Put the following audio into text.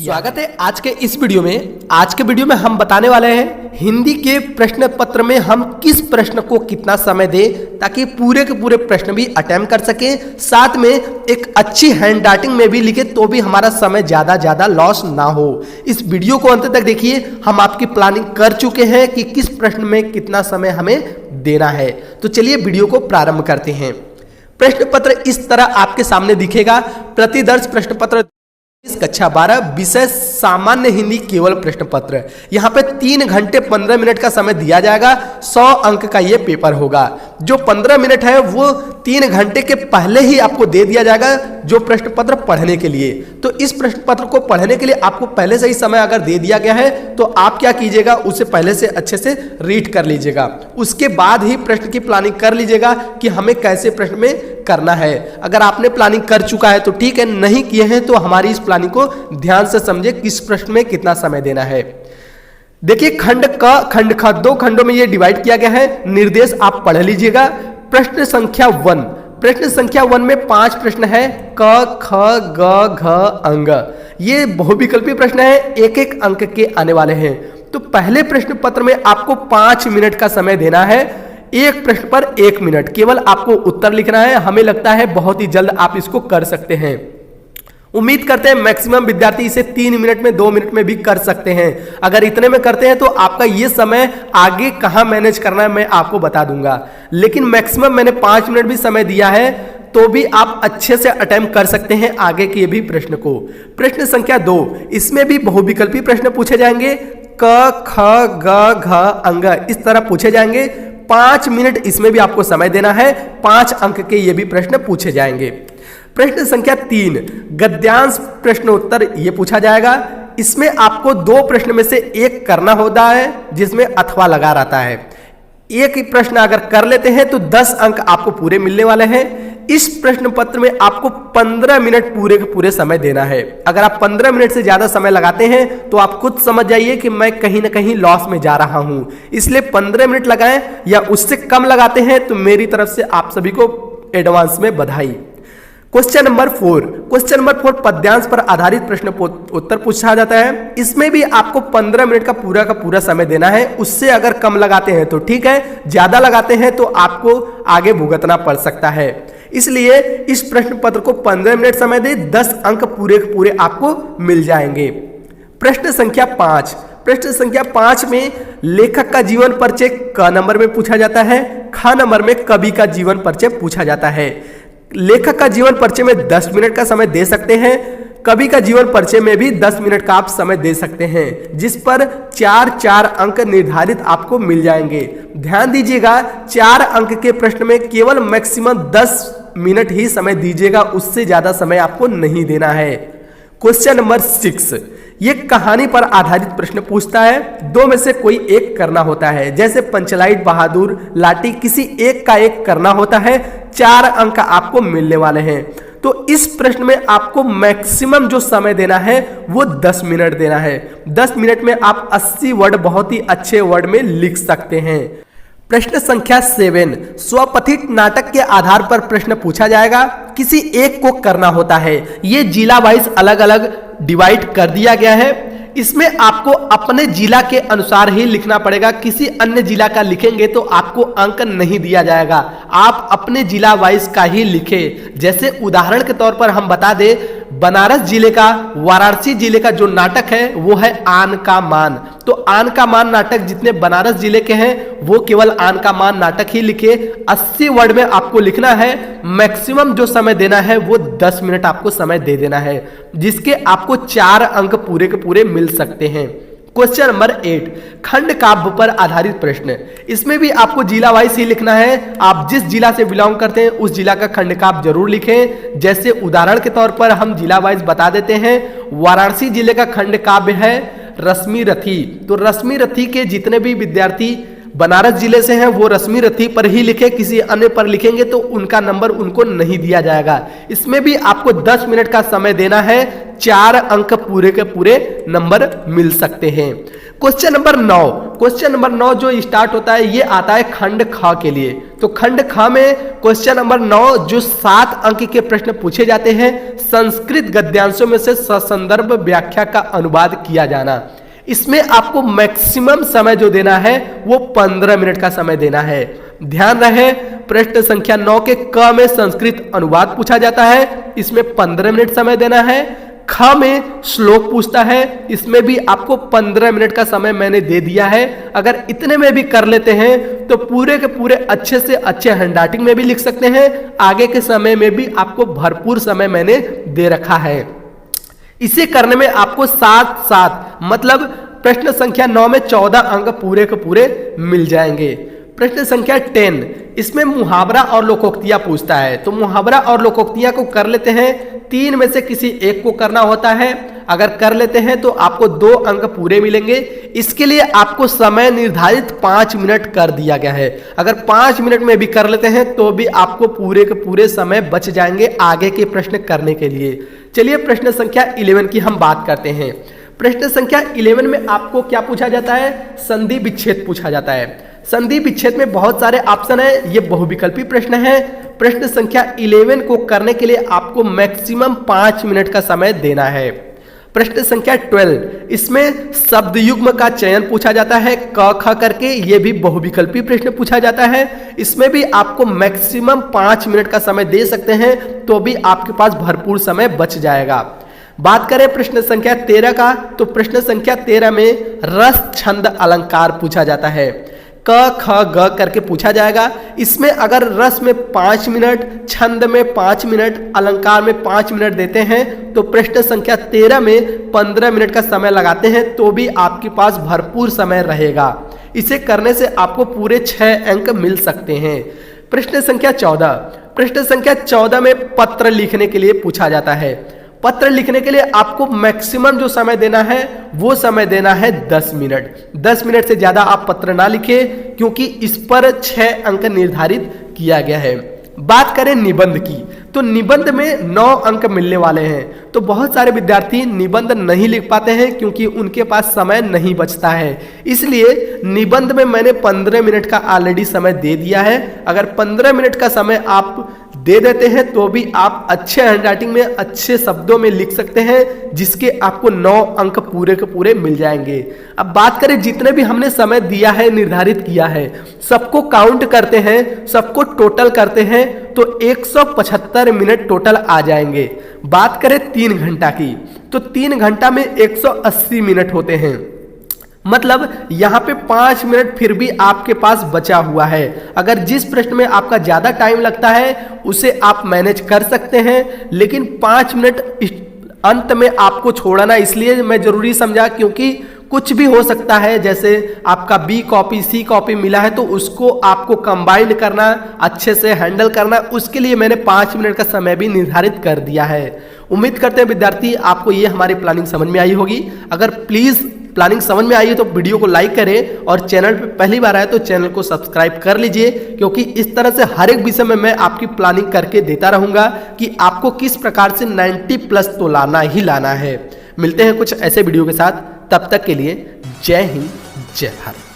स्वागत है आज के इस वीडियो में। आज के वीडियो में हम बताने वाले हैं हिंदी के प्रश्न पत्र में हम किस प्रश्न को कितना समय दें ताकि पूरे के पूरे प्रश्न भी अटेम्प्ट कर सकें, साथ में एक अच्छी हैंड राइटिंग में भी लिखे तो भी हमारा समय ज्यादा लॉस ना हो। इस वीडियो को अंत तक देखिए। हम आपकी प्लानिंग कर चुके हैं कि किस प्रश्न में कितना समय हमें देना है। तो चलिए वीडियो को प्रारंभ करते हैं। प्रश्न पत्र इस तरह आपके सामने दिखेगा। प्रतिदर्श प्रश्न पत्र कक्षा 12 विषय सामान्य हिंदी केवल प्रश्न पत्र। यहाँ पे 3 घंटे 15 मिनट का समय दिया जाएगा। 100 अंक का ये पेपर होगा। जो 15 मिनट है वो 3 घंटे के पहले ही आपको दे दिया जाएगा जो प्रश्न पत्र पढ़ने के लिए। तो इस प्रश्न पत्र को पढ़ने के लिए आपको पहले से ही समय अगर दे दिया गया है तो आप क्या कीजिएगा, उसे पहले से अच्छे से रीड कर लीजिएगा। उसके बाद ही प्रश्न की प्लानिंग कर लीजिएगा कि हमें कैसे प्रश्न में करना है। अगर आपने प्लानिंग कर चुका है तो ठीक है, नहीं किए हैं तो हमारी इस प्लानिंग को ध्यान से समझे किस प्रश्न में कितना समय देना है। देखिए खंड क खंड ख 2 खंडों में ये डिवाइड किया गया है। निर्देश आप पढ़ लीजिएगा। प्रश्न संख्या 1, प्रश्न संख्या 1 में 5 प्रश्न है। क ख ग घ अंग। ये बहुविकल्पी प्रश्न है, एक एक अंक के आने वाले हैं। तो पहले प्रश्न पत्र में आपको 5 मिनट का समय देना है। एक प्रश्न पर 1 मिनट केवल आपको उत्तर लिखना है। हमें लगता है बहुत ही जल्द आप इसको कर सकते हैं। उम्मीद करते हैं मैक्सिमम विद्यार्थी इसे 3 मिनट में 2 मिनट में भी कर सकते हैं। अगर इतने में करते हैं तो आपका ये समय आगे कहां मैनेज करना है मैं आपको बता दूंगा। लेकिन मैक्सिमम मैंने 5 मिनट भी समय दिया है तो भी आप अच्छे से अटेम्प्ट कर सकते हैं आगे के भी प्रश्न को। प्रश्न संख्या 2, इसमें भी बहुविकल्पी प्रश्न पूछे जाएंगे। क ख ग घ अंग इस तरह पूछे जाएंगे। 5 मिनट इसमें भी आपको समय देना है। 5 अंक के ये भी प्रश्न पूछे जाएंगे। प्रश्न संख्या 3, गद्यांश प्रश्नोत्तर ये पूछा जाएगा। इसमें आपको 2 प्रश्न में से एक करना होता है जिसमें अथवा लगा रहता है। एक ही प्रश्न अगर कर लेते हैं तो 10 अंक आपको पूरे मिलने वाले हैं। इस प्रश्न पत्र में आपको 15 मिनट पूरे के पूरे समय देना है। अगर आप 15 मिनट से ज्यादा समय लगाते हैं तो आप खुद समझ जाइए कि मैं कहीं ना कहीं लॉस में जा रहा हूं। इसलिए 15 मिनट लगाएं या उससे कम लगाते हैं तो मेरी तरफ से आप सभी को एडवांस में बधाई। क्वेश्चन नंबर 4, क्वेश्चन नंबर 4 पद्यांश पर आधारित प्रश्न उत्तर पूछा जाता है। इसमें भी आपको 15 मिनट का पूरा समय देना है। उससे अगर कम लगाते हैं तो ठीक है, ज्यादा लगाते हैं तो आपको आगे भुगतना पड़ सकता है। इसलिए इस प्रश्न पत्र को 15 मिनट समय दे, 10 अंक पूरे के पूरे आपको मिल जाएंगे। प्रश्न संख्या 5, प्रश्न संख्या 5 में लेखक का जीवन परिचय क नंबर में पूछा जाता है। ख नंबर में कवि का जीवन परिचय पूछा जाता है। लेखक का जीवन परिचय में 10 मिनट का समय दे सकते हैं। कवि का जीवन परिचय में भी 10 मिनट का आप समय दे सकते हैं, जिस पर 4 अंक निर्धारित आपको मिल जाएंगे। ध्यान दीजिएगा 4 अंक के प्रश्न में केवल मैक्सिमम 10 मिनट ही समय दीजिएगा, उससे ज्यादा समय आपको नहीं देना है। क्वेश्चन नंबर 6, ये कहानी पर आधारित प्रश्न पूछता है। 2 में से कोई एक करना होता है, जैसे पंचलाइट, बहादुर, लाठी, किसी एक का एक करना होता है। 4 अंक आपको मिलने वाले हैं। तो इस प्रश्न में आपको मैक्सिमम जो समय देना है वो 10 मिनट देना है। 10 मिनट में आप 80 वर्ड बहुत ही अच्छे वर्ड में लिख सकते हैं। प्रश्न संख्या 7, स्वपथित नाटक के आधार पर प्रश्न पूछा जाएगा। किसी एक को करना होता है। ये जिला वाइज अलग अलग डिवाइड कर दिया गया है। इसमें आपको अपने जिला के अनुसार ही लिखना पड़ेगा। किसी अन्य जिला का लिखेंगे तो आपको अंक नहीं दिया जाएगा। आप अपने जिला वाइज का ही लिखें। जैसे उदाहरण के तौर पर हम बता दें, बनारस जिले का, वाराणसी जिले का जो नाटक है वो है आन का मान। तो आन का मान नाटक जितने बनारस जिले के हैं वो केवल आन का मान नाटक ही लिखे। 80 वर्ड में आपको लिखना है। मैक्सिमम जो समय देना है वो 10 मिनट आपको समय दे देना है, जिसके आपको 4 अंक पूरे के पूरे मिल सकते हैं। क्वेश्चन नंबर 8, खंड काव्य पर आधारित प्रश्न। इसमें भी आपको जिला वाइज ही लिखना है। आप जिस जिला से बिलोंग करते हैं उस जिला का खंड काव्य जरूर लिखें। जैसे उदाहरण के तौर पर हम जिला वाइज बता देते हैं। वाराणसी जिले का खंड काव्य है रश्मि रथी। तो रश्मि रथी के जितने भी विद्यार्थी बनारस जिले से हैं वो रश्मि रथी पर ही लिखे, किसी अन्य पर लिखेंगे तो उनका नंबर उनको नहीं दिया जाएगा। इसमें भी आपको 10 मिनट का समय देना है, 4 अंक पूरे के पूरे नंबर मिल सकते हैं। क्वेश्चन नंबर 9, क्वेश्चन नंबर 9 जो स्टार्ट होता है ये आता है खंड ख के लिए। तो खंड ख में क्वेश्चन नंबर 9 जो 7 अंक के प्रश्न पूछे जाते हैं, संस्कृत गद्यांशों में से ससंदर्भ व्याख्या का अनुवाद किया जाना। इसमें आपको मैक्सिमम समय जो देना है वो 15 मिनट का समय देना है। ध्यान रहे, प्रश्न संख्या 9 के क में संस्कृत अनुवाद पूछा जाता है, इसमें 15 मिनट समय देना है। ख में श्लोक पूछता है, इसमें भी आपको 15 मिनट का समय मैंने दे दिया है। अगर इतने में भी कर लेते हैं तो पूरे के पूरे अच्छे से अच्छे हैंडराइटिंग में भी लिख सकते हैं। आगे के समय में भी आपको भरपूर समय मैंने दे रखा है। इसे करने में आपको 7 मतलब प्रश्न संख्या 9 में 14 अंक पूरे के पूरे मिल जाएंगे। प्रश्न संख्या 10, इसमें मुहावरा और लोकोक्तियां पूछता है। तो मुहावरा और लोकोक्तियां को कर लेते हैं, 3 में से किसी एक को करना होता है। अगर कर लेते हैं तो आपको 2 अंक पूरे मिलेंगे। इसके लिए आपको समय निर्धारित 5 मिनट कर दिया गया है। अगर 5 मिनट में भी कर लेते हैं तो भी आपको पूरे के पूरे समय बच जाएंगे आगे के प्रश्न करने के लिए। चलिए प्रश्न संख्या 11 की हम बात करते हैं। प्रश्न संख्या 11 में आपको क्या पूछा जाता है, संधि विच्छेद पूछा जाता है। संधि विच्छेद में बहुत सारे ऑप्शन है, ये बहुविकल्पी प्रश्न है। प्रश्न संख्या 11 को करने के लिए आपको मैक्सिमम 5 मिनट का समय देना है। प्रश्न संख्या 12, इसमें शब्द युग्म का चयन पूछा जाता है क ख करके, ये भी बहुविकल्पी प्रश्न पूछा जाता है। इसमें भी आपको मैक्सिमम 5 मिनट का समय दे सकते हैं तो भी आपके पास भरपूर समय बच जाएगा। बात करें प्रश्न संख्या 13 का, तो प्रश्न संख्या 13 में रस छंद अलंकार पूछा जाता है। क ख ग करके पूछा जाएगा। इसमें अगर रस में 5 मिनट, छंद में 5 मिनट, अलंकार में 5 मिनट देते हैं तो प्रश्न संख्या 13 में 15 मिनट का समय लगाते हैं तो भी आपके पास भरपूर समय रहेगा। इसे करने से आपको पूरे 6 अंक मिल सकते हैं। प्रश्न संख्या 14, प्रश्न संख्या 14 में पत्र लिखने के लिए पूछा जाता है। पत्र लिखने के लिए आपको मैक्सिमम जो समय देना है वो समय देना है 10 मिनट। 10 मिनट से ज्यादा आप पत्र ना लिखें क्योंकि इस पर 6 अंक निर्धारित किया गया है। बात करें निबंध की, तो निबंध में 9 अंक मिलने वाले हैं। तो बहुत सारे विद्यार्थी निबंध नहीं लिख पाते हैं क्योंकि उनके पास समय नहीं बचता है। इसलिए निबंध में मैंने 15 मिनट का ऑलरेडी समय दे दिया है। अगर 15 मिनट का समय आप दे देते हैं तो भी आप अच्छे हैंडराइटिंग में अच्छे शब्दों में लिख सकते हैं, जिसके आपको 9 अंक पूरे के पूरे मिल जाएंगे। अब बात करें जितने भी हमने समय दिया है, निर्धारित किया है, सबको काउंट करते हैं, सबको टोटल करते हैं तो 175 मिनट टोटल आ जाएंगे। बात करें 3 घंटा की, तो 3 घंटा में 180 मिनट होते हैं। मतलब यहाँ पे 5 मिनट फिर भी आपके पास बचा हुआ है। अगर जिस प्रश्न में आपका ज्यादा टाइम लगता है उसे आप मैनेज कर सकते हैं, लेकिन 5 मिनट अंत में आपको छोड़ना इसलिए मैं जरूरी समझा क्योंकि कुछ भी हो सकता है। जैसे आपका बी कॉपी सी कॉपी मिला है तो उसको आपको कंबाइन करना, अच्छे से हैंडल करना, उसके लिए मैंने 5 मिनट का समय भी निर्धारित कर दिया है। उम्मीद करते हैं विद्यार्थी आपको ये हमारी प्लानिंग समझ में आई होगी। अगर प्लीज प्लानिंग समझ में आई है तो वीडियो को लाइक करें और चैनल पे पहली बार आए तो चैनल को सब्सक्राइब कर लीजिए, क्योंकि इस तरह से हर एक विषय में मैं आपकी प्लानिंग करके देता रहूंगा कि आपको किस प्रकार से 90+ तो लाना ही लाना है। मिलते हैं कुछ ऐसे वीडियो के साथ, तब तक के लिए जय हिंद जय भारत।